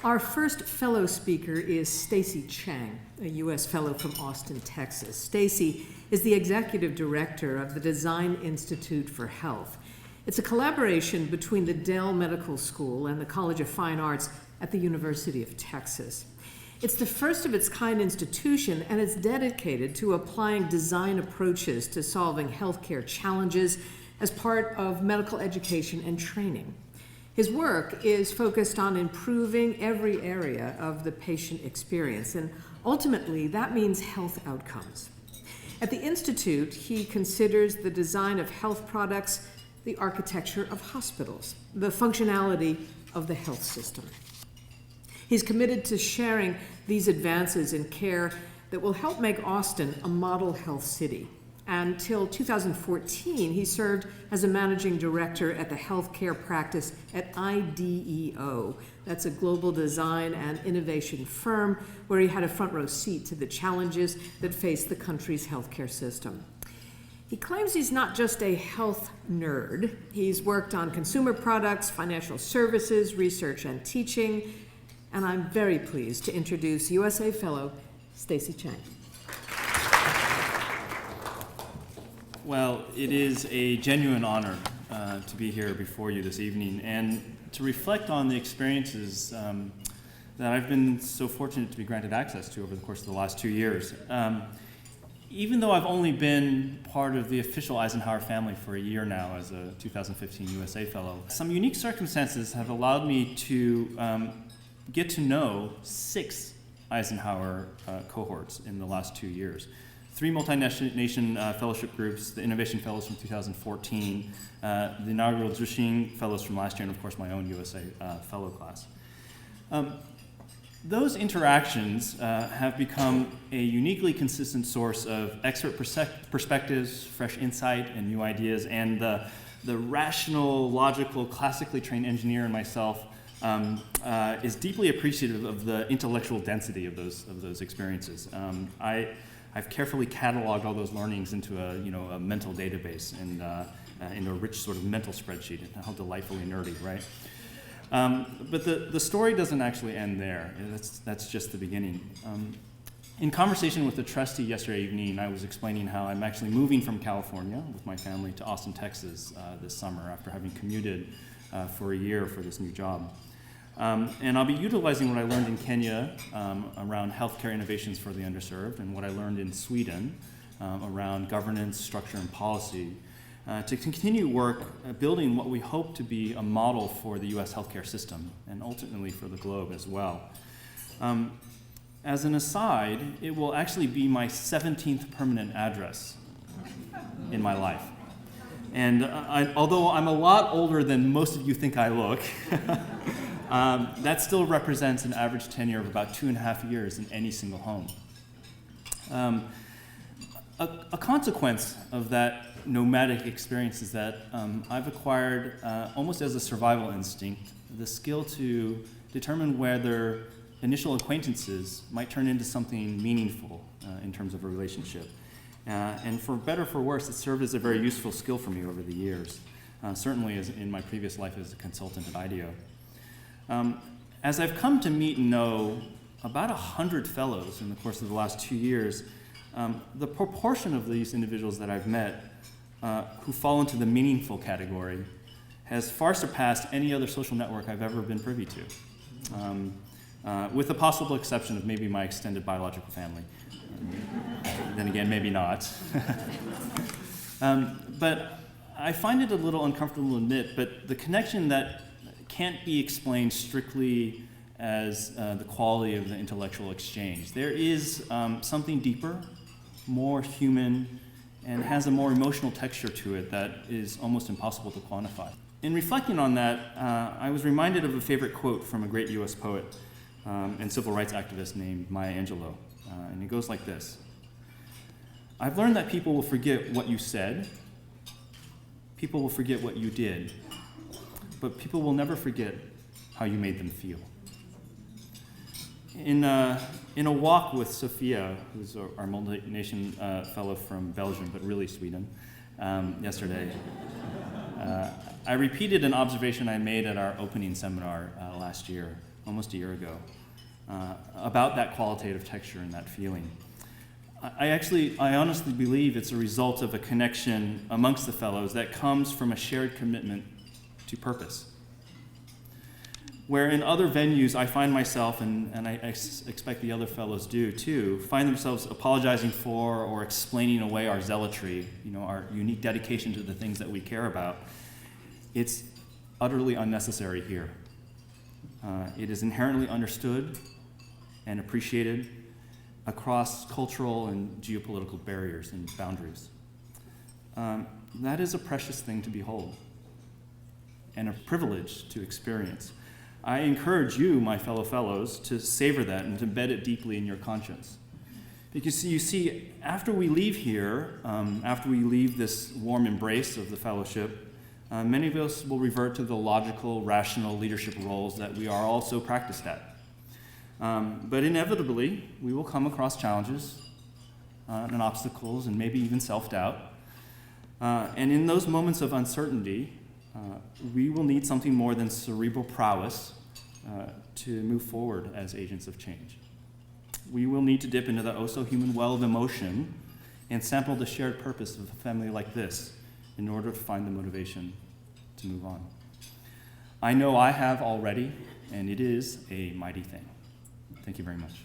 Our first fellow speaker is Stacey Chang, a U.S. fellow from Austin, Texas. Stacey is the executive director of the Design Institute for Health. It's a collaboration between the Dell Medical School and the College of Fine Arts at the University of Texas. It's the first of its kind institution, and it's dedicated to applying design approaches to solving healthcare challenges as part of medical education and training. His work is focused on improving every area of the patient experience, and ultimately that means health outcomes. At the Institute, he considers the design of health products, the architecture of hospitals, the functionality of the health system. He's committed to sharing these advances in care that will help make Austin a model health city. Until 2014, he served as a managing director at the healthcare practice at IDEO. That's a global design and innovation firm where he had a front row seat to the challenges that face the country's healthcare system. He claims he's not just a health nerd. He's worked on consumer products, financial services, research, and teaching. And I'm very pleased to introduce USA Fellow Stacey Chang. Well, it is a genuine honor to be here before you this evening and to reflect on the experiences that I've been so fortunate to be granted access to over the course of the last 2 years. Even though I've only been part of the official Eisenhower family for a year now as a 2015 USA Fellow, some unique circumstances have allowed me to get to know 6 Eisenhower cohorts in the last 2 years. 3 multi-nation fellowship groups, the Innovation Fellows from 2014, the inaugural Zhuxing Fellows from last year, and of course my own USA Fellow class. Those interactions have become a uniquely consistent source of expert perspectives, fresh insight, and new ideas, and the rational, logical, classically trained engineer in myself is deeply appreciative of the intellectual density of those experiences. I've carefully cataloged all those learnings into a mental database and into a rich sort of mental spreadsheet. How delightfully nerdy, right? But the story doesn't actually end there. That's just the beginning. In conversation with the trustee yesterday evening, I was explaining how I'm actually moving from California with my family to Austin, Texas this summer after having commuted for a year for this new job. And I'll be utilizing what I learned in Kenya around healthcare innovations for the underserved and what I learned in Sweden around governance, structure, and policy to continue work building what we hope to be a model for the U.S. healthcare system and ultimately for the globe as well. As an aside, it will actually be my 17th permanent address in my life. And although I'm a lot older than most of you think I look, that still represents an average tenure of about 2.5 years in any single home. A consequence of that nomadic experience is that I've acquired, almost as a survival instinct, the skill to determine whether initial acquaintances might turn into something meaningful in terms of a relationship. And for better or for worse, it served as a very useful skill for me over the years, certainly as in my previous life as a consultant at IDEO. As I've come to meet and know about 100 fellows in the course of the last 2 years, the proportion of these individuals that I've met who fall into the meaningful category has far surpassed any other social network I've ever been privy to, with the possible exception of maybe my extended biological family. Then again, maybe not. But I find it a little uncomfortable to admit, but the connection that can't be explained strictly as the quality of the intellectual exchange. There is something deeper, more human, and has a more emotional texture to it that is almost impossible to quantify. In reflecting on that, I was reminded of a favorite quote from a great US poet and civil rights activist named Maya Angelou, and it goes like this. I've learned that people will forget what you said, people will forget what you did, but people will never forget how you made them feel. In a walk with Sophia, who's our multi-nation fellow from Belgium, but really Sweden, yesterday, I repeated an observation I made at our opening seminar last year, almost a year ago, about that qualitative texture and that feeling. I honestly believe it's a result of a connection amongst the fellows that comes from a shared commitment to purpose. Where in other venues I find myself, and I expect the other fellows do too, find themselves apologizing for or explaining away our zealotry, our unique dedication to the things that we care about. It's utterly unnecessary here. It is inherently understood and appreciated across cultural and geopolitical barriers and boundaries. That is a precious thing to behold and a privilege to experience. I encourage you, my fellow fellows, to savor that and to embed it deeply in your conscience. Because you see, after we leave here, after we leave this warm embrace of the fellowship, many of us will revert to the logical, rational leadership roles that we are all so practiced at. But inevitably, we will come across challenges and obstacles and maybe even self-doubt. And in those moments of uncertainty, we will need something more than cerebral prowess to move forward as agents of change. We will need to dip into the oh-so-human well of emotion and sample the shared purpose of a family like this in order to find the motivation to move on. I know I have already, and it is a mighty thing. Thank you very much.